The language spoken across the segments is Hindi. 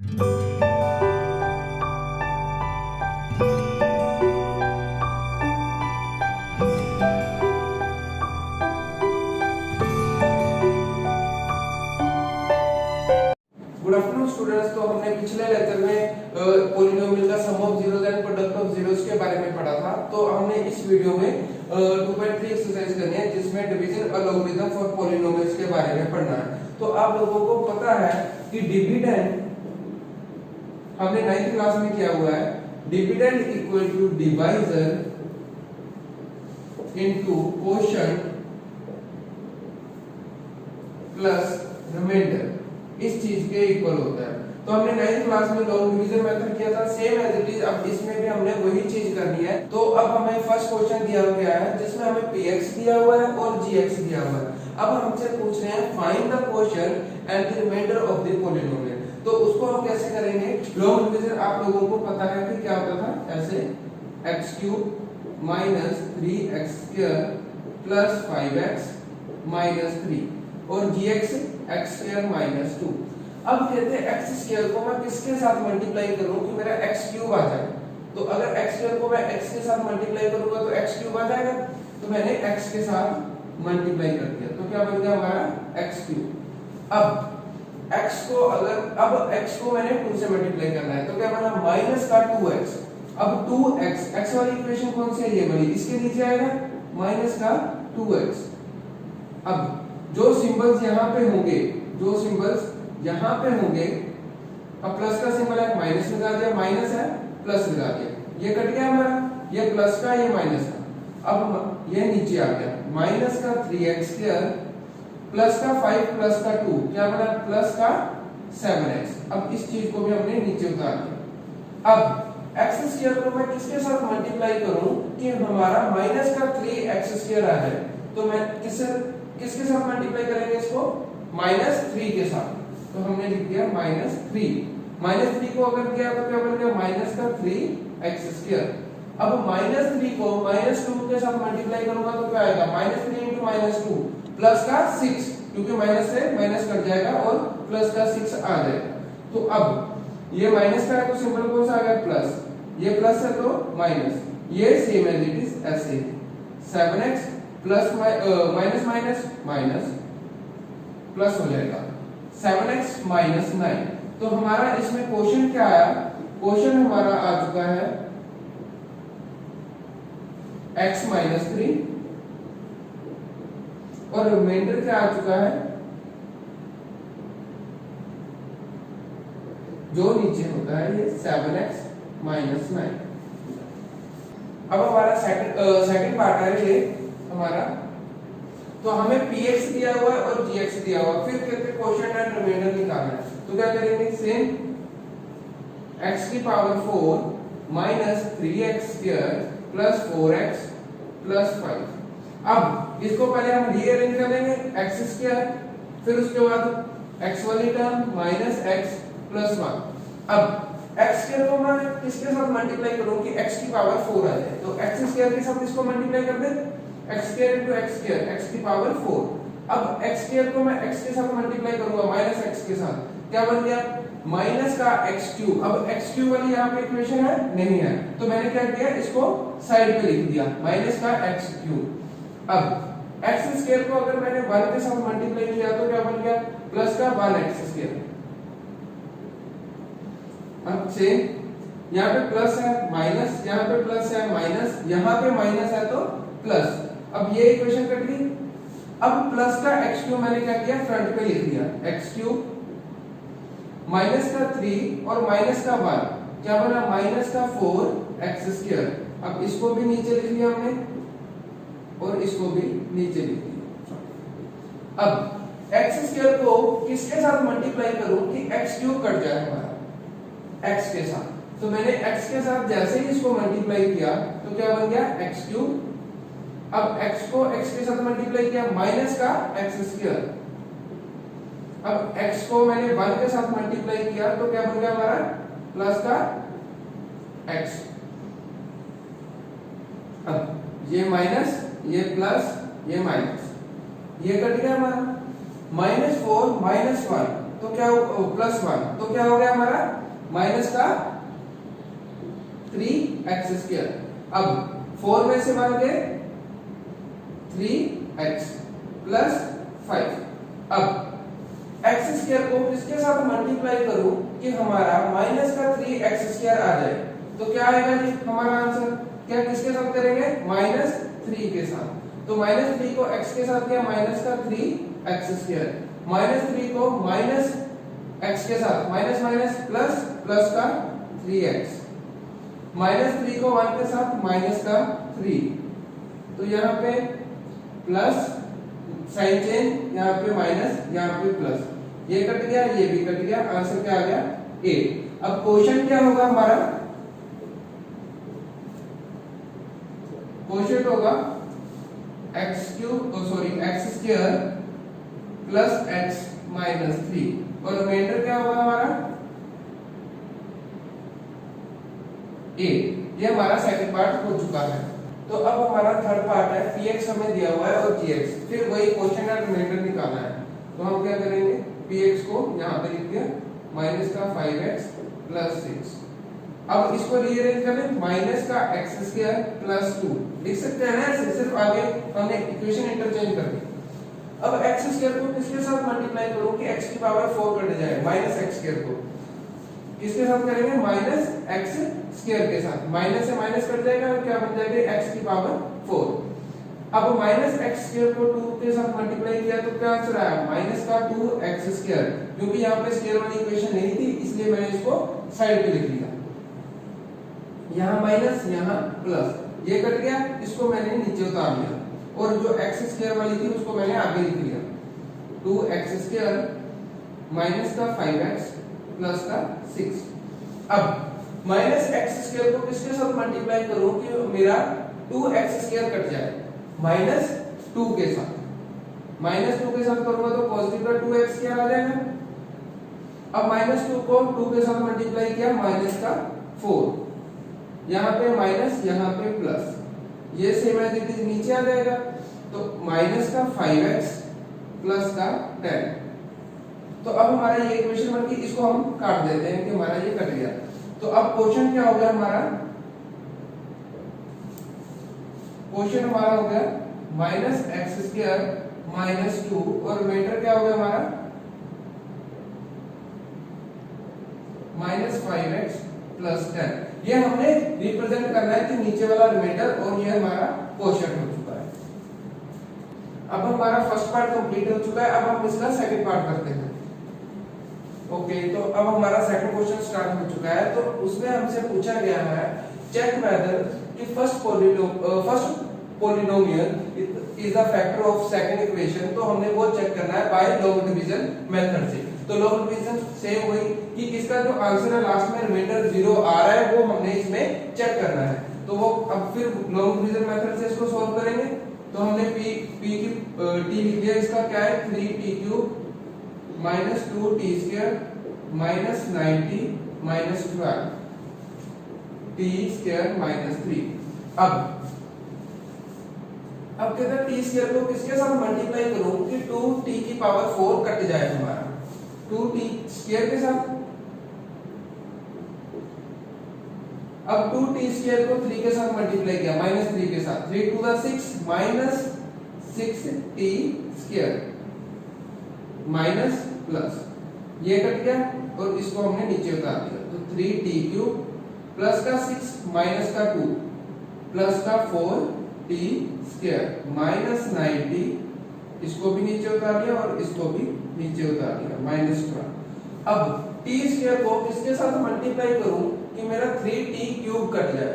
Good afternoon students. तो हमने पिछले लेक्चर में पॉलिनोमियल का sum of zeros and product of zeros के बारे में पढ़ा था। तो हमने इस वीडियो में 2.3 एक्सरसाइज करनी है जिसमें डिवीजन और लॉगरिथम फॉर पॉलिनोमियल्स के बारे में पढ़ना है। तो आप लोगों को पता है कि डिविडेंड हमने 9th क्लास में किया हुआ है। Dividend equal to divisor into quotient plus remainder, इस चीज के इक्वल होता है। तो हमने 9th क्लास में लॉन्ग डिवीजन मेथड किया था, सेम एज इट इज अब इसमें भी हमने वही चीज करनी है। तो अब हमें फर्स्ट क्वेश्चन दिया गया है जिसमें हमें px दिया हुआ है और gx दिया हुआ है। अब हमसे पूछ रहे हैं find the quotient and the remainder of the polynomial. तो उसको हम कैसे करेंगे? लॉन्ग डिवीजन आप लोगों को पता है कि क्या होता था, ऐसे x³ - 3x² + 5x - 3 और gx x² - 2। अब कहते हैं x² को मैं किसके साथ मल्टीप्लाई करूं कि मेरा x³ आ जाए। तो अगर x² को मैं x के साथ मल्टीप्लाई करूंगा तो x³ आ जाएगा। तो मैंने x के साथ मल्टीप्लाई कर दिया तो क्या बन गया हमारा x³। अब x को मैंने 2 से मल्टीप्लाई करना है तो क्या बना माइनस का 2x। अब 2x x वाली इक्वेशन कौन सी है, ये वाली, इसके नीचे आएगा माइनस का 2x। अब जो सिंबल्स यहाँ पे होंगे, अब प्लस का सिंबल है माइनस लगा दिया, माइनस है प्लस लगा दिया, ये कट गया हमारा, ये प्लस का ये माइनस का। अब ये नीचे आ गया माइनस का 3x² प्लस का 5 प्लस का 2, क्या बना प्लस का 7x। अब इस चीज को भी हमने नीचे उतार दिया। अब x² को मैं किसके साथ मल्टीप्लाई करूं कि हमारा माइनस का 3x² आ जाए। तो मैं किसके साथ मल्टीप्लाई करेंगे इसको, -3 के साथ। तो हमने लिख दिया -3 को अगर किया तो क्या बन गया माइनस का 3x²। अब -3 को -2 के साथ मल्टीप्लाई करूंगा तो क्या आएगा, -3 × -2 प्लस का 6, क्योंकि माइनस से माइनस कट जाएगा और प्लस का 6 आ जाएगा। तो अब ये माइनस का है तो सिंबल कौन सा आ गया प्लस, ये प्लस है तो माइनस, ये सेम एज इट इज ऐसे 7x plus minus minus minus plus हो जाएगा 7x - 9। तो हमारा इसमें क्वोशंट क्या आया, क्वोशंट हमारा आ चुका है x - 3 और रिमाइंडर क्या आ चुका है जो नीचे होता है ये 7x - 9। अब हमारा सेकंड पार्ट है ये हमारा। तो हमें px दिया हुआ है और gx दिया हुआ है, फिर कहते हैं क्वोशंट एंड रिमाइंडर निकालना है। तो क्या करेंगे, सेम x⁴ - 3x² + 4x + 5। अब इसको पहले हम रीअरेंज कर लेंगे, x², फिर उसके बाद x वाली टर्म -x + 1। अब x² को मैं किसके साथ मल्टीप्लाई करूं कि x⁴ आ जाए। तो x² के साथ इसको मल्टीप्लाई कर दे, x² × x², x⁴। अब x² को मैं x के साथ मल्टीप्लाई करूंगा -x के साथ, क्या बन गया माइनस का x³। अब x³ वाली यहाँ पे इक्वेशन है नहीं है, तो मैंने क्या किया इसको साइड पे लिख दिया माइनस का x³। अब x² को अगर मैंने 1 के साथ मल्टीप्लाई किया तो क्या बन गया प्लस का 1x²। अब सेम यहाँ पे प्लस है माइनस, यहाँ पे प्लस है माइनस, यहाँ पे माइनस है तो प्लस। अब ये इक्वेशन कट गई। अब प्लस का x³ मैंने क्या किया फ्रंट पे लिख दिया, x³ माइनस का 3 और माइनस का 1, क्या बना माइनस का 4x²। अब इसको भी नीचे लिख लिया हमने और इसको भी नीचे लिख दिया। अब x² को किसके साथ मल्टीप्लाई करूं कि x³ कट जाए हमारा x के साथ। तो मैंने x के साथ जैसे ही इसको मल्टीप्लाई किया तो क्या बन गया x³। अब x को x के साथ मल्टीप्लाई किया माइनस का x²। अब x को मैंने 1 के साथ मल्टीप्लाई किया तो क्या बन गया हमारा प्लस का x। अब ये माइनस, ये प्लस, ये माइनस, ये कट गया हमारा -4 - 1 तो क्या प्लस 1 तो क्या हो गया हमारा माइनस का 3x²। अब 4 में से बन गए 3x प्लस 5। अब x² को किसके साथ मल्टीप्लाई करूं कि हमारा माइनस का 3x² आ जाए, तो क्या आएगा जी हमारा आंसर? क्या किसके साथ करेंगे? -3 के साथ। तो -3 को x के साथ किया माइनस का 3x², -3 को माइनस x के साथ माइनस माइनस प्लस प्लस का 3x, -3 को 1 के साथ माइनस का 3। तो यहाँ पे प्लस साइन चेंज, यहाँ पे माइनस, यहाँ पे प्लस, ये कट गया ये भी कट गया, आंसर क्या आ गया 8। अब क्वोशंट क्या होगा हमारा? क्वोशंट होगा x² प्लस x -3 और रिमाइंडर क्या होगा हमारा 8। ये हमारा सेकंड पार्ट हो चुका है। तो अब हमारा थर्ड पार्ट है, px हमें दिया हुआ है और gx, फिर वही क्वोशंट और रिमाइंडर निकालना है। तो हम क्या करेंगे, px को यहाँ पे लिख दिया माइनस का 5x प्लस 6। अब इसको रीअरेंज कर लें, माइनस का x² प्लस 2 लिख सकते हैं ना ऐसे, सिर्फ आगे हमने इक्वेशन इंटरचेंज कर दी। अब x² को किसके साथ मल्टीप्लाई करूं कि x की पावर 4 कट जाए, -x² को किसके साथ करेंगे? -x² के साथ, माइनस से माइनस कट जाएगा और क्या बन जाएगा x की पावर 4। अब -x² को 2 के साथ मल्टीप्लाई किया तो क्या आंसर आया? माइनस का 2x², क्योंकि यहाँ पे स्केयर वाली इक्वेशन नहीं थी इसलिए मैंने इसको साइड पे लिख लिया, यहाँ माइनस यहाँ प्लस, ये कट गया, इसको मैंने नीचे उतार लिया और जो x² वाली थी उसको मैंने आगे लिख लिया 2x² माइनस का 5x प्लस का 6। अब -x² को किसके साथ मल्टीप्लाई करूं कि मेरा 2x² कट जाए? -2 के साथ, -2 के साथ करूंगा तो पॉजिटिव का 2x² आ जाएगा। अब -2 को 2 के साथ मल्टीप्लाई किया माइनस का 4, यहाँ पे माइनस यहाँ पे प्लस, ये सेम एज इट इज नीचे आ जाएगा। तो माइनस का 5x प्लस का 10। तो अब हमारा ये इक्वेशन बन गई, इसको हम काट देते हैं कि हमारा ये कट गया। तो अब क्वोशंट क्या हो गया हमारा? क्वोशंट हमारा हो गया -x² -2 और रिमाइंडर क्या हो गया हमारा -5x प्लस 10। ये हमने रिप्रेजेंट करना है कि नीचे वाला रिमाइंडर और ये हमारा क्वोशंट हो चुका है। अब हमारा फर्स्ट पार्ट कंप्लीट हो चुका है, अब हम इसका सेकंड पार्ट करते हैं। ओके, तो अब हमारा सेकंड क्वेश्चन स्टार्ट हो चुका है। तो उसमें हमसे पूछा गया है चेक वेदर कि first polynomial is the factor of second equation. तो हमने वो चेक करना है बाय लॉग डिवीजन मेथड से। तो लॉग डिवीजन सेम हुई कि इसका जो आंसर है लास्ट में रिमाइंडर 0 आ रहा है वो हमने इसमें चेक करना है। तो वो अब फिर लॉग डिवीजन मेथड से इसको सॉल्व करेंगे। तो हमने p की t लिख दिया, इसका क्या है 3t³ minus 2t² minus 90 minus 12 t² minus 3। अब कहते हैं t² को किसके साथ मल्टीप्लाई करूं कि 2t की पावर 4 कट जाए हमारा 2t² के साथ। अब 2t² को 3 के साथ मल्टीप्लाई किया -3 के साथ, 3 to the 6 minus 6t² minus plus, ये कट गया और इसको हमने नीचे उतार दिया। तो 3t³ प्लस का 6 माइनस का 2 प्लस का 4t² माइनस 90, इसको भी नीचे उतार दिया और इसको भी नीचे उतार दिया माइनस 12। अब t² को किसके साथ मल्टीप्लाई करूं कि मेरा 3t³ कट जाए,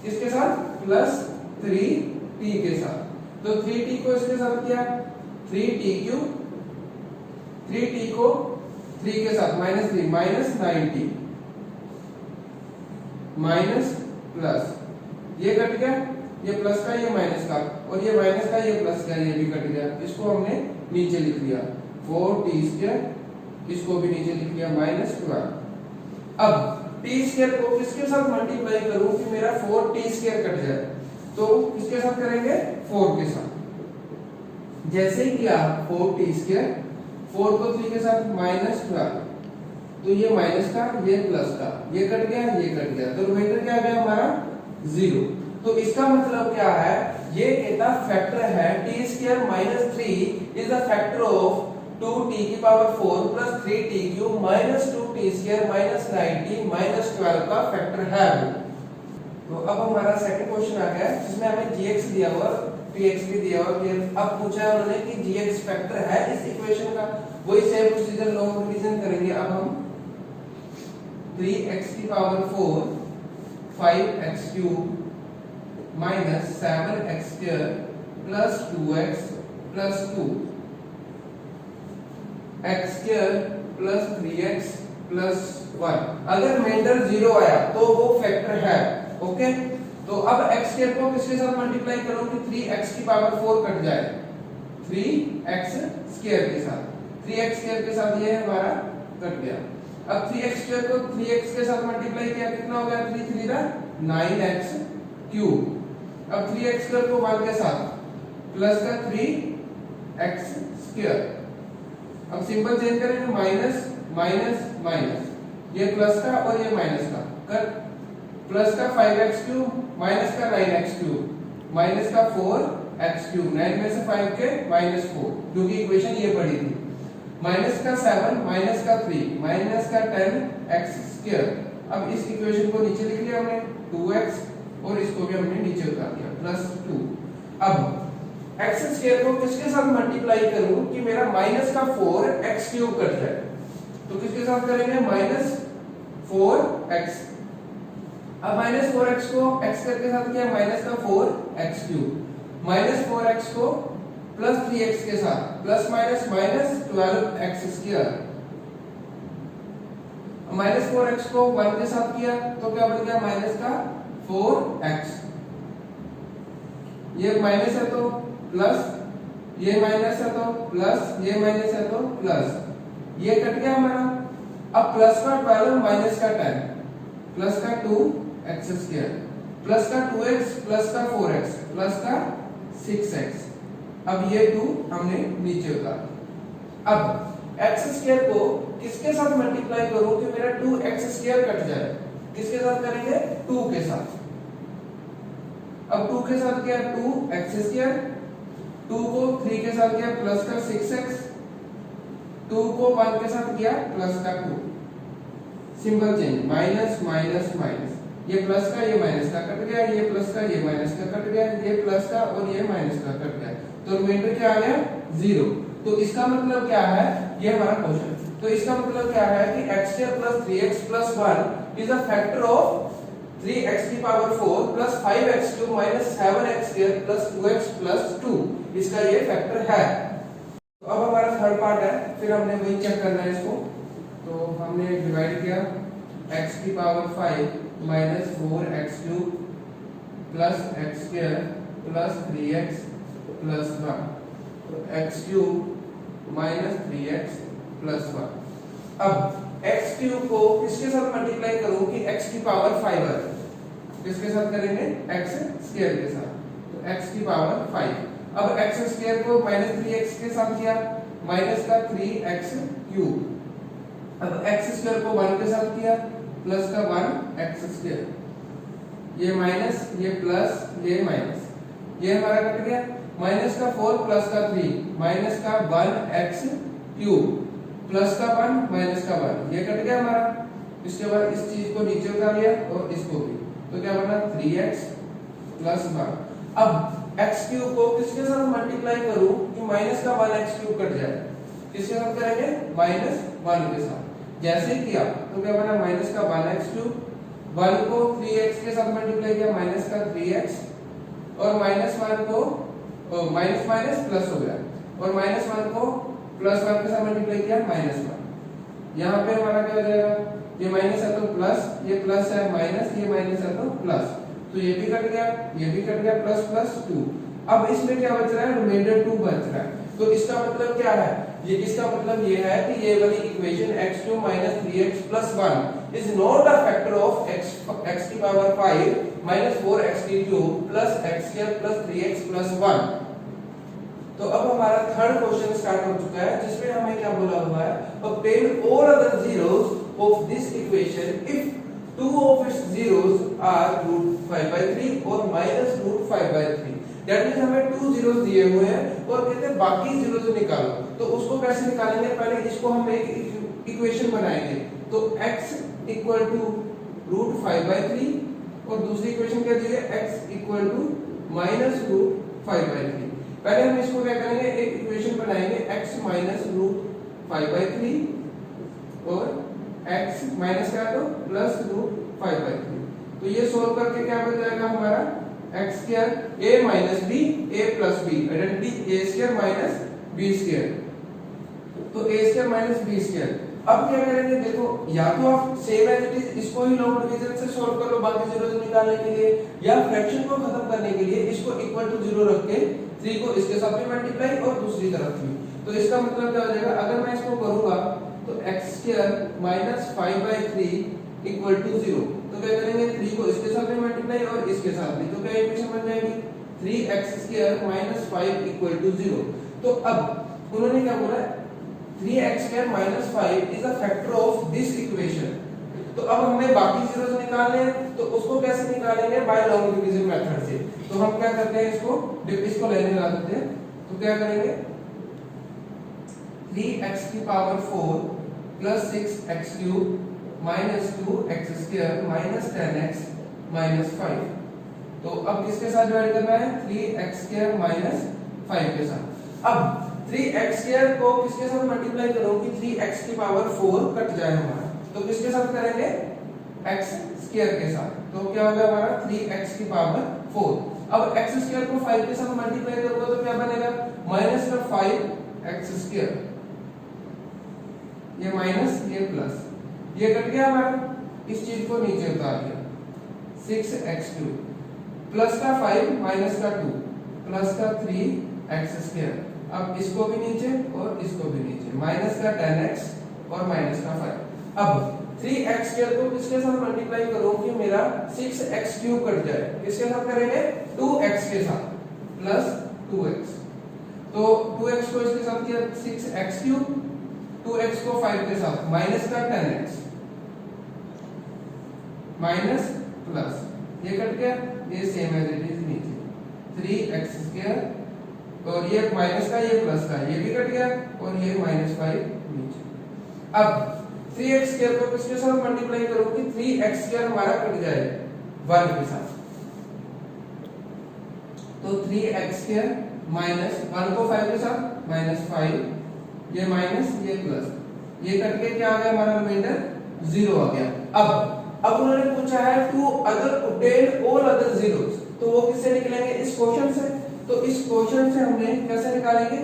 किसके साथ प्लस 3t के साथ। तो 3t को इसके साथ किया 3t³ 3t को 3 के साथ -3 माइनस 90 माइनस प्लस, ये कट गया, ये प्लस का ये माइनस का और ये माइनस का ये प्लस का, ये भी कट गया। इसको हमने नीचे लिख लिया 4t², इसको भी नीचे लिख लिया माइनस 12। अब t² को किसके साथ मल्टीप्लाई करूं कि मेरा 4t² कट जाए, तो किसके साथ करेंगे 4 के साथ। जैसे ही किया 4t², 4 को 3 के साथ -12, तो ये माइनस का ये प्लस का, ये कट गया ये कट गया, तो रिमाइंडर क्या आ गया हमारा 0। तो इसका मतलब क्या है, ये कहता फैक्टर है t square minus 3 is the factor of 2t की power 4 plus 3t cube minus 2t square minus 9t minus 12 का फैक्टर है। तो अब हमारा सेकंड क्वेश्चन आ गया जिसमें हमें gx दिया हुआ px भी दिया हुआ, फिर अब पूछा है उन्होंने कि gx फैक्टर है इस इक्वेशन का, वही सेम प्रोसीजर लॉन्ग डिवीजन करेंगे। अब हम 3x की power 4 5x cube minus 7x square plus 2x plus 2 x square plus 3x plus 1, अगर रिमाइंडर 0 आया तो वो फैक्टर है। ओके, तो अब x स्क्वायर को किसके साथ मल्टीप्लाई करो कि 3x की पावर 4 कट जाए, 3x स्क्वायर के साथ, 3x स्क्वायर के साथ ये हमारा कट गया। अब 3x स्क्वायर को 3x के साथ मल्टीप्लाई किया, कितना हो गया 3 3 9x क्यूब। अब 3x स्क्वायर को 1 के साथ प्लस का 3x स्क्वायर, अब सिंबल चेंज करेंगे, माइनस माइनस माइनस, ये प्लस का और ये माइनस का, कर प्लस का 5x क्यूब माइनस का 9x क्यूब माइनस का 4x क्यूब, 9 में से 5 के -4, क्योंकि इक्वेशन ये पड़ी थी, माइनस का 7 माइनस का 3 माइनस का 10x स्क्वायर। अब इस इक्वेशन को नीचे लिख लिया हमने 2x और इसको भी हमने नीचे उतार दिया प्लस 2। अब x स्क्वायर को किसके साथ मल्टीप्लाई करूं कि मेरा माइनस का 4x क्यूब कट जाए, तो किसके साथ करेंगे माइनस 4x। अब माइनस 4x को x के साथ किया, माइनस का 4x क्यूब माइनस 4x को प्लस 3x के साथ plus minus minus 12x square, minus 4x को 1 के साथ किया तो क्या बन गया माइनस का 4x, ये माइनस है तो प्लस, ये माइनस है तो प्लस, ये माइनस है तो प्लस, ये कट गया हमारा। अब प्लस का 12 माइनस का 10 प्लस का 2x स्क्वायर प्लस का 2x प्लस का 4x प्लस का 6x, अब ये 2 हमने नीचे उतारा। अब x स्क्वायर को किसके साथ मल्टीप्लाई करूं कि मेरा 2x स्क्वायर कट जाए, किसके साथ करेंगे 2 के साथ। अब 2 के साथ किया 2x स्क्वायर, 2 को 3 के साथ किया प्लस का 6x, 2 को 1 के साथ किया प्लस का 2, symbol change, minus minus minus, ये प्लस का ये माइनस का कट गया, ये प्लस का ये माइनस का कट गया, ये प्लस का और ये माइनस का कट गया, तो रिमाइंडर क्या आ गया 0। तो इसका मतलब क्या है, ये हमारा क्वेश्चन, तो इसका मतलब क्या है कि x square plus 3x plus 1 is a factor of 3x की power 4 plus 5x cube minus 7x square plus 2x plus 2, इसका ये फैक्टर है। तो अब हमारा थर्ड पार्ट है, फिर हमने वही चेक करना है इसको। तो हमने डिवाइड किया x की power 5 minus 4x cube plus x square plus 3x plus 1, तो x cube minus 3x plus 1। अब x क्यूब को किसके साथ मल्टीप्लाई करूं कि x की पावर 5 है, किसके साथ करेंगे x स्क्वायर के साथ, तो x की पावर 5। अब x स्क्वायर को माइनस 3x के साथ किया, माइनस का 3x क्यूब, अब x स्क्वायर को 1 के साथ किया प्लस का 1x स्क्वायर, ये माइनस ये प्लस ये माइनस, ये हमारा कट गया, माइनस का 4 प्लस का 3 माइनस का 1x क्यूब प्लस का 1 माइनस का 1, ये कट गया हमारा। इसके बाद इस चीज को नीचे उतार लिया और इसको भी, तो क्या बना 3x प्लस 1। अब x क्यूब को किसके साथ मल्टीप्लाई करूं कि माइनस का 1x क्यूब कट जाए, किसके साथ करेंगे माइनस 1 के साथ, जैसे किया तो क्या बना माइनस का 1x क्यूब, 1 को 3x के साथ मल्टीप्लाई किया माइनस का 3x, और माइनस 1 को माइनस माइनस प्लस हो गया, और माइनस 1 को प्लस 1 के साथ मल्टीप्लाई किया माइनस 1, यहाँ पे हमारा क्या हो जाएगा, ये माइनस है तो प्लस, ये प्लस है माइनस, ये माइनस है तो प्लस, तो ये भी कट गया, ये भी कट गया, प्लस प्लस 2। अब इसमें क्या बच रहा है, रिमाइंडर 2 बच रहा है। तो इसका मतलब क्या है, ये इसका मतलब ये है कि ये वाली equation x cube minus 3x plus 1 is not a factor of x की power 5 minus 4x cube plus x square plus 3x plus 1। तो अब हमारा थर्ड क्वेश्चन स्टार्ट हो चुका है, जिसमें हमें क्या बोला हुआ है, obtain all other zeros of this equation if two of its zeros are root 5/3 और minus root 5/3। दैट मींस हमें टू जीरोस दिए हुए हैं और कहते हैं बाकी जीरोस निकालो। तो उसको कैसे निकालेंगे, पहले इसको हम एक इक्वेशन बनाएंगे। तो x इक्वल टू रूट 5/3 और दूसरी इक्वेशन क्या दी है, x equal to minus root 5/3। पहले हम इसको क्या करेंगे, एक इक्वेशन बनाएंगे x माइनस रूट 5/3 और x माइनस क्या तो प्लस रूट 5/3। तो ये सोल्व करके क्या बन जाएगा हमारा x square a minus b a plus b, identity a square minus b square. तो a square minus b square. अब क्या करेंगे, देखो या तो आप सेम एज इट इज इसको ही लॉन्ग डिवीजन से सॉल्व कर लो बाकी जीरोस निकालने के लिए, या फ्रैक्शन को खत्म करने के लिए इसको इक्वल टू 0 रख के 3 को इसके साथ में मल्टीप्लाई और दूसरी तरफ भी। तो इसका मतलब क्या हो जाएगा, अगर मैं इसको करूंगा तो x square minus 5/3 equal to 0। तो क्या करेंगे, 3 को इसके साथ में मल्टीप्लाई और इसके साथ भी, तो क्या इक्वेशन बन जाएगी 3x square minus 5 equal to 0। तो अब उन्होंने क्या बोला, 3x square minus 5 is a factor of this equation. तो अब हमें बाकी जीरोस निकालने हैं, तो उसको कैसे निकालेंगे, बाय लॉन्ग डिवीजन मेथड से। तो हम क्या करते हैं, इसको लेने ला देते हैं। तो क्या करेंगे, 3x की power 4 plus 6x cube minus 2x square minus 10x minus 5। तो अब किसके साथ डिवाइड करना है, 3x स्क्वायर माइनस 5 के साथ। अब 3x स्क्वायर को किसके साथ मल्टीप्लाई करो कि 3x की पावर 4 कट जाए हमारा, तो किसके साथ करेंगे, x स्क्वायर के साथ। तो क्या होगा हमारा 3x की पावर 4। अब x स्क्वायर को 5 के साथ मल्टीप्लाई करोगे तो क्या बनेगा, माइनस का 5x स्क्वायर, ये माइनस ये प्लस, ये कट गया हमारा, इस चीज को नीचे उतार दिया, 6x क्यूब प्लस का 5 माइनस का 2 प्लस का 3x स्क्वायर। अब इसको भी नीचे और इसको भी नीचे, माइनस का 10x और माइनस का 5। अब 3x स्क्वायर को किसके साथ मल्टीप्लाई करूं कि मेरा 6x क्यूब कट जाए, किसके साथ करेंगे, 2x के साथ प्लस 2x। तो 2x को इसके साथ किया 6x क्यूब, 2x को 5 के साथ माइनस का 10x माइनस प्लस, ये कट गया, ये सेम एज इट इज नीचे 3x स्क्वायर और ये माइनस का ये प्लस का ये भी कट गया और ये माइनस 5 नीचे। अब 3x स्क्वायर को किसके साथ मल्टीप्लाई करो कि 3x स्क्वायर हमारा कट जाए 1 के साथ। तो 3x स्क्वायर माइनस 1 को 5 के साथ माइनस 5, ये माइनस ये प्लस, ये कट के क्या आ गया हमारा रिमाइंडर 0 आ गया। अब उन्होंने पूछा है to other obtain all other zeros, तो वो किससे निकलेंगे, इस क्वेश्चन से। तो इस क्वेश्चन से हमने कैसे निकालेंगे,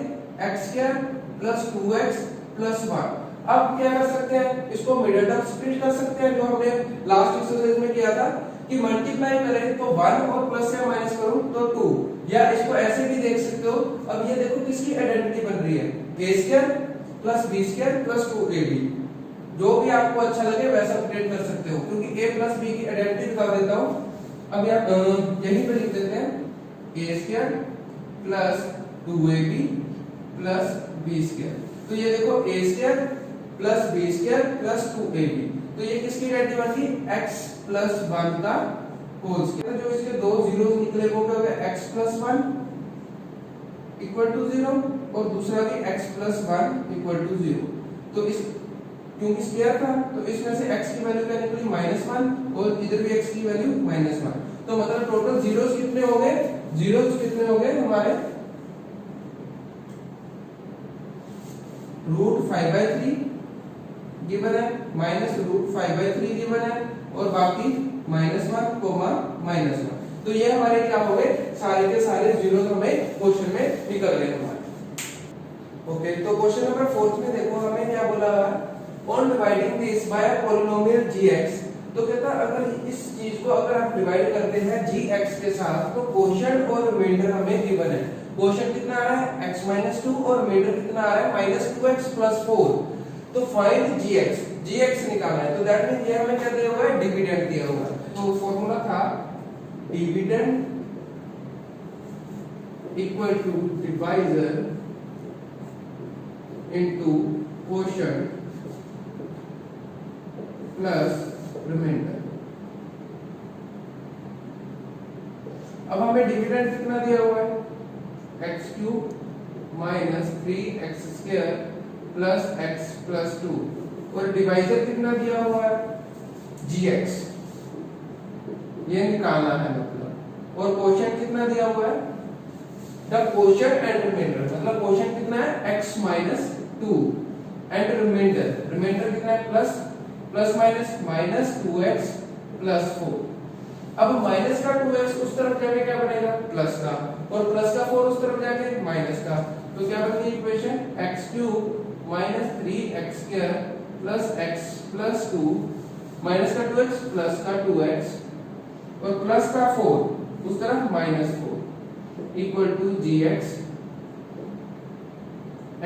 x square plus 2x plus 1। अब क्या कर सकते हैं, इसको मिडिल टर्म स्प्लिट कर सकते हैं, जो हमने लास्ट एक्सरसाइज में किया था कि मल्टीप्लाई करें तो 1 और प्लस से माइनस करूं तो 2, या इसको ऐसे भी देख सकते हो। अब ये देखो किसकी आइडेंटिटी बन रही है, a square plus b square plus 2ab। जो भी आपको अच्छा लगे वैसा अपडेट कर सकते हो, क्योंकि a प्लस b की आइडेंटिटी कर देता हूं। अब यहीं पे लिख देते हैं a square plus 2ab plus b square. तो ये देखो a square plus b square plus 2ab, तो ये किसकी आइडेंटिटी बन गई, x प्लस 1 का होल स्क्वायर। जो इसके दो जीरोस निकले वो क्या हो गया, x प्लस 1 इक्वल टू 0 और दूसरा भी x प्लस 1 इक्वल टू 0। तो इस क्योंकि स्क्वायर था तो इसमें से x की वैल्यू क्या निकली -1 और इधर भी x की वैल्यू -1। तो मतलब टोटल जीरोस कितने हो गए, जीरोस कितने हो गए हमारे, रूट 5/3 गिवन है, माइनस रूट 5/3 गिवन है और बाकी -1 -1। तो ये हमारे क्या हो गए, सारे के सारे जीरोस हमें क्वेश्चन में निकल गए हमारे। ओके, तो क्वेश्चन नंबर 4 में देखो हमें क्या बोला है, on dividing this by a polynomial gx। तो कहता अगर इस चीज को अगर आप डिवाइड करते हैं gx के साथ तो कोशेंट और रिमाइंडर हमें गिवन है। कोशेंट कितना आ रहा है, x - 2 और रिमाइंडर कितना आ रहा है -2x + 4। तो फाइंड gx निकालना है। तो दैट मींस ये हमें क्या दिया हुआ है, डिविडेंड दिया हुआ है। तो फार्मूला था dividend equal to divisor into quotient plus remainder. अब हमें डिविडेंड कितना दिया हुआ है, X cube minus 3x² plus x plus 2, और डिवाइजर कितना दिया हुआ है, gx, ये निकालना है मतलब। और क्वोशंट कितना दिया हुआ है, द क्वोशंट एंड रिमाइंडर, मतलब क्वोशंट कितना है x माइनस 2 एंड रिमाइंडर कितना है प्लस माइनस 2x प्लस 4। अब माइनस का 2x उस तरफ जाके क्या बनेगा, प्लस का, और प्लस का 4 उस तरफ जाके माइनस का, तो क्या बनेगी equation, x cube minus 3x² plus x plus 2 minus का 2x प्लस का 2x और प्लस का 4 उस तरफ minus 4 equal to gx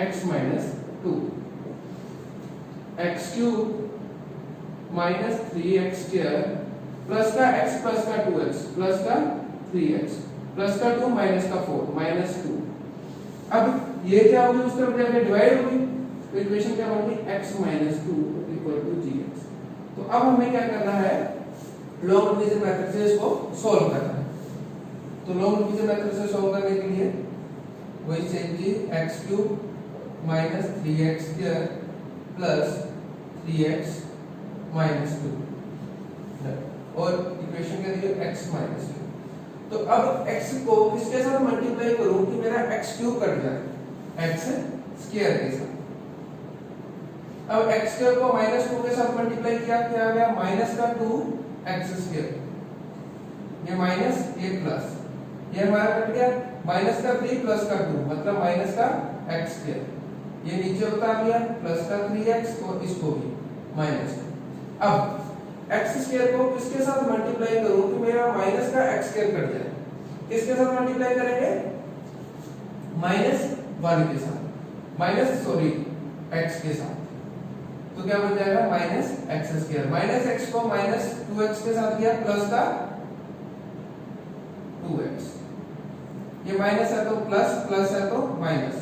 x minus 2, X cube minus 3x² plus का x प्लस का 2x प्लस का 3x प्लस का 2 माइनस का 4 माइनस 2। अब ये क्या होगी, उस तरफ जाके डिवाइड होगी, तो इक्वेशन क्या होगी, x minus 2 equal to gx। तो अब हमें क्या करना है, लॉग डिवीजन मेथड से इसको सॉल्व करना है। तो लॉग डिवीजन मेथड से सॉल्व करने के लिए वही सेम चीज, x cube minus 3x² plus 3x minus 2 और इक्वेशन क्या दी है, x माइनस 2। तो अब x को किसके साथ मल्टीप्लाई करूं कि मेरा x क्यूब कट जाए, x स्क्वायर के साथ। अब x स्क्वायर को माइनस 2 के साथ मल्टीप्लाई किया, क्या आ गया, माइनस का 2x², ये माइनस ये प्लस, ये हमारा कट गया, माइनस का 3 प्लस का 2 मतलब माइनस का x², ये नीचे उतार लिया, प्लस का 3x और इसको भी माइनस। अब x² को किसके साथ मल्टीप्लाई करूं कि मेरा माइनस का x² कट जाए, किसके साथ मल्टीप्लाई करेंगे, -1 के साथ, x के साथ, तो क्या बन जाएगा -x², माइनस x को माइनस 2x के साथ किया प्लस का 2x, ये माइनस है तो प्लस है तो माइनस,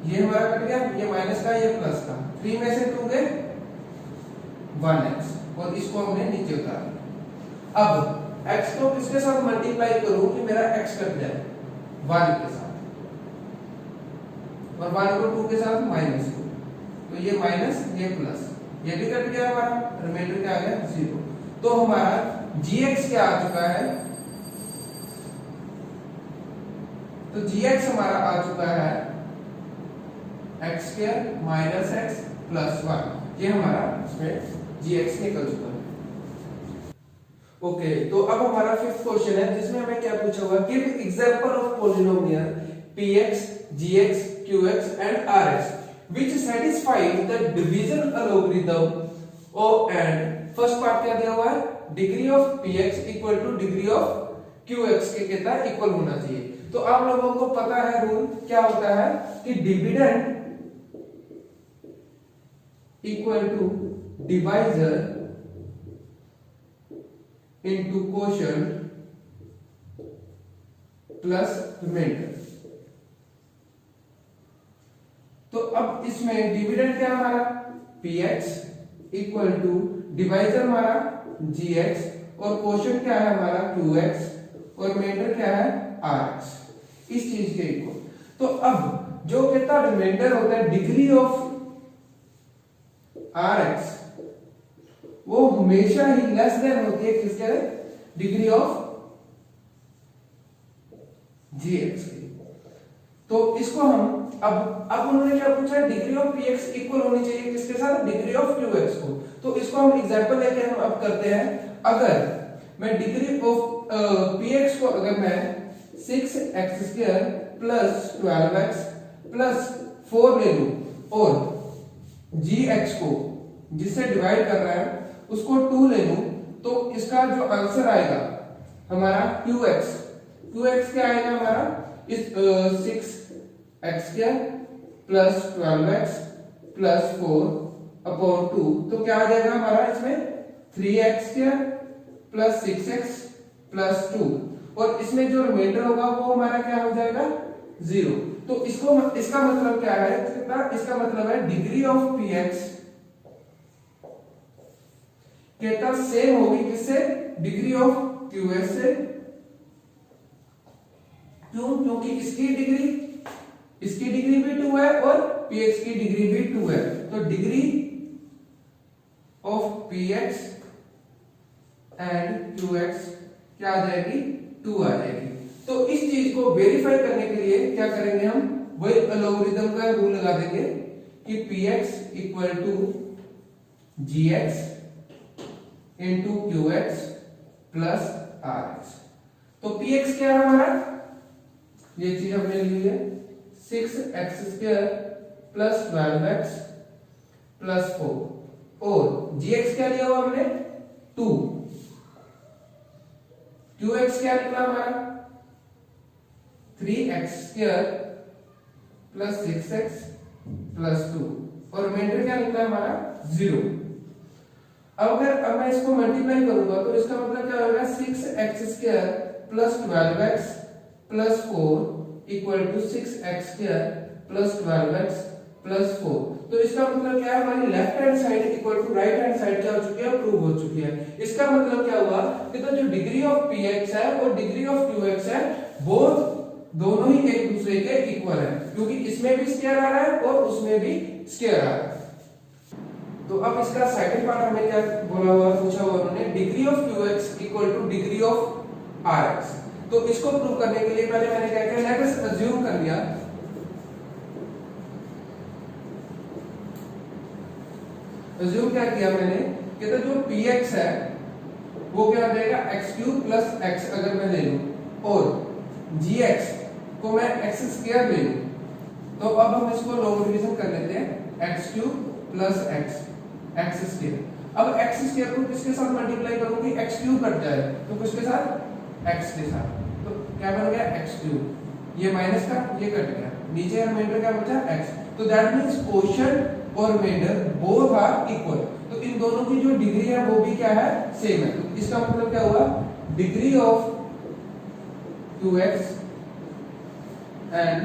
ये हमारा कट गया, ये माइनस का ये प्लस का, 3 में से 2 गए 1x और इसको हमने नीचे उतारा। अब x को किसके साथ मल्टीप्लाई करूं कि मेरा x कट जाए, 1 के साथ, और 1 को 2 के साथ माइनस 2, तो ये माइनस ये प्लस, ये भी कट गया हमारा, रिमाइंडर क्या आ गया 0। तो हमारा gx क्या आ चुका है, तो gx हमारा आ चुका है x² माइनस x प्लस 1, ये हमारा इसमें gx निकल चुका है। ओके, तो अब हमारा फिफ्थ क्वेश्चन है जिसमें हमें क्या पूछा हुआ, give example of polynomial px, gx, qx and rx which satisfies the division algorithm o and first part क्या दिया हुआ है, degree of px equal two degree of qx के कितना इक्वल होना चाहिए। तो आप लोगों को पता है रूल क्या होता है कि dividend equal to divisor into quotient plus remainder. तो अब इसमें डिविडेंड क्या हमारा px इक्वल टू डिवाइजर हमारा gx और क्वोशंट क्या है हमारा qx और रिमाइंडर क्या है rx, इस चीज के इक्वल। तो अब जो कितना रिमाइंडर होता है डिग्री ऑफ rx वो हमेशा ही लेस देन होती है किसके, डिग्री ऑफ gx की। तो इसको हम अब उन्होंने क्या पूछा, डिग्री ऑफ px इक्वल होनी चाहिए किसके साथ, डिग्री ऑफ qx को। तो इसको हम एग्जांपल लेके हम अब करते हैं। अगर मैं डिग्री ऑफ px को अगर मैं 6x² प्लस 12x प्लस 4 ले लूं और gx को जिससे डिवाइड कर रहा है उसको 2 ले लूं, तो इसका जो आंसर आएगा हमारा qx क्या आएगा हमारा, इस 6x² plus 12x plus 4 upon 2, तो क्या आ जाएगा हमारा इसमें 3x² प्लस 6x प्लस 2 और इसमें जो रिमाइंडर होगा वो हमारा क्या हो जाएगा 0। तो इसका मतलब क्या है, इसका मतलब है डिग्री ऑफ px कहता सेम होगी किससे, डिग्री ऑफ qs से। क्यों, क्योंकि इसकी डिग्री भी 2 है और px की डिग्री भी 2 है, तो degree of px and qx क्या आ जाएगी, 2 आ जाएगी। तो इस चीज को वेरीफाई करने के लिए क्या करेंगे हम, वही लॉगरिथम का रूल लगा देंगे कि px equal to gx into qx plus rx। तो px क्या है हमारा, ये चीज हमने ली है 6x² प्लस 12x प्लस 4 और gx क्या लिया हुआ हमने 2, qx क्या निकला हमारा 3x² प्लस 6x प्लस 2 और रिमाइंडर क्या निकला हमारा 0। अब मैं इसको मल्टीप्लाई करूंगा तो इसका मतलब क्या होगा 6x² plus 12x plus 4 equal to 6x² plus 12x plus 4। तो इसका मतलब क्या है, हमारी left hand side equal to right hand side क्या हो चुकी है, प्रूव हो चुकी है। इसका मतलब क्या हुआ कि तो जो डिग्री ऑफ px है और डिग्री ऑफ qx है वो दोनों ही एक दूसरे के इक्वल है, क्योंकि इसमें भी स्क्वायर आ रहा है और उसमें भी स्क्वायर आ रहा है। तो अब इसका सेकंड पार्ट हमें क्या बोला हुआ, पूछा हुआ उन्होंने degree of qx equal two degree of rx। तो इसको प्रूव करने के लिए पहले मैंने क्या किया, लेट अस अज्यूम कर लिया, अज्यूम क्या किया मैंने कि तो जो px है वो क्या हो जाएगा x³ प्लस x अगर मैं ले लूं और gx को मैं x² ले लूं, तो अब हम इसको लॉगरिथम कर लेते हैं x³ प्लस x²। अब x² को किसके साथ मल्टीप्लाई करूंगी, x³ कट जाए तो किसके साथ, x के साथ, तो क्या बन गया x³, ये माइनस का ये कट गया, नीचे रिमाइंडर क्या बचा x। तो दैट मींस क्वोशिएंट और रिमाइंडर बोथ आर इक्वल, तो इन दोनों की जो डिग्री है वो भी क्या है, सेम है। तो इसका मतलब क्या हुआ, degree of qx and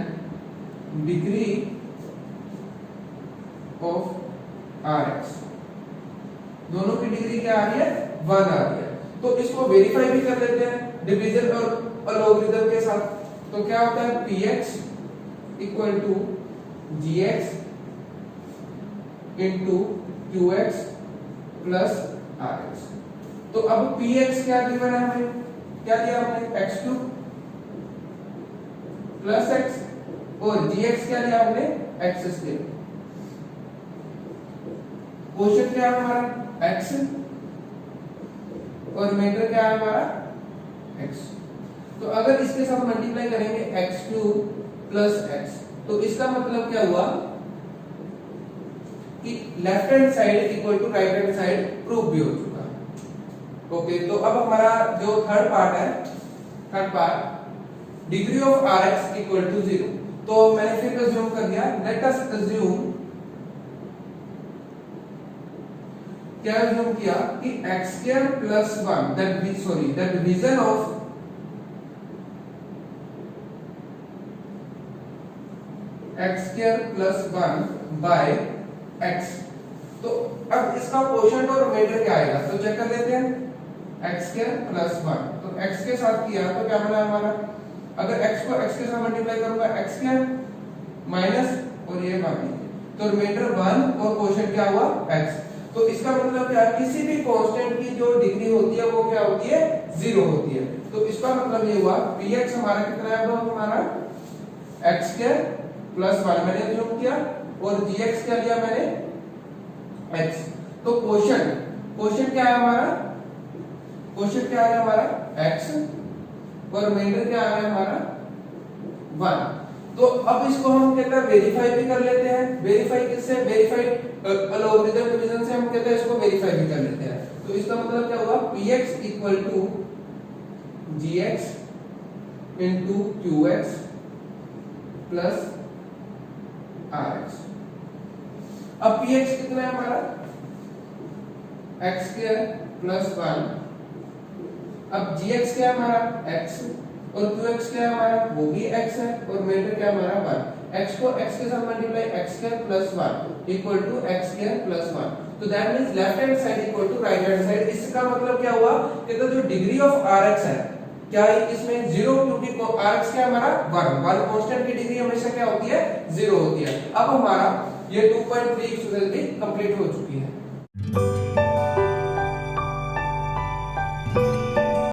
degree of rx दोनों की डिग्री क्या आ रही है, 1 आ रही है। तो इसको वेरीफाई भी कर लेते हैं डिवीजन और लॉगरिथम के साथ। तो क्या होता है, px equal to gx into qx plus rx। तो अब px क्या गिवन है हमें, क्या दिया हमने x³ प्लस x और gx क्या लिया हमने x²। क्वोशिएंट क्या है हमारा x और रिमाइंडर क्या है हमारा x। तो अगर इसके साथ मल्टीप्लाई करेंगे x³ प्लस x, तो इसका मतलब क्या हुआ कि left hand side equal to right hand side prove भी हो चुका है। ओके, तो अब हमारा जो third part degree of rx equal to 0। तो मैंने फिर अज्यूम कर दिया, लेट अस अज्यूम, क्या अज्यूम किया कि x² plus 1 that division of x² plus 1 by x। तो अब इसका क्वोशिएंट और रिमाइंडर क्या आएगा, तो चेक कर लेते हैं x² प्लस 1। तो x के साथ किया तो क्या बना हमारा, अगर x को x के साथ मल्टीप्लाई करूंगा x² माइनस और ये बाकी, तो रिमाइंडर 1 और क्वोशिएंट क्या हुआ x। तो इसका मतलब क्या है, किसी भी कांस्टेंट की जो डिग्री होती है वो क्या होती है, 0 होती है। तो इसका मतलब ये हुआ px हमारा कितना है, अब हमारा x² प्लस 1 मैंने अज्यूम किया और gx क्या लिया मैंने x। तो क्वोशिएंट क्या है हमारा, क्वोशिएंट क्या है हमारा x और रिमाइंडर क्या है हमारा 1। तो अब इसको हम कहते हैं वेरीफाई भी कर लेते हैं। वेरीफाई किससे, लॉगरिथम डिवीजन से हम कहते हैं इसको वेरीफाई भी कर लेते हैं। तो इसका मतलब क्या हुआ, px equal to gx into qx plus rx। अब px कितना है हमारा x² प्लस 1 अब gx क्या है हमारा x और qx क्या है हमारा, वो भी x है और मीटर क्या है हमारा 1। x को x के साथ multiply x square plus 1 equal to x square plus 1। तो that means left hand side equal to right hand side. इसका मतलब क्या हुआ कि तो जो डिग्री ऑफ rx है क्या है इसमें 0, क्योंकि rx क्या है हमारा 1 कांस्टेंट की डिग्री हमेशा क्या होती है 0 होती है। अब हमारा ये 2.3 एक्सरसाइज भी कंप्लीट हो चुकी है।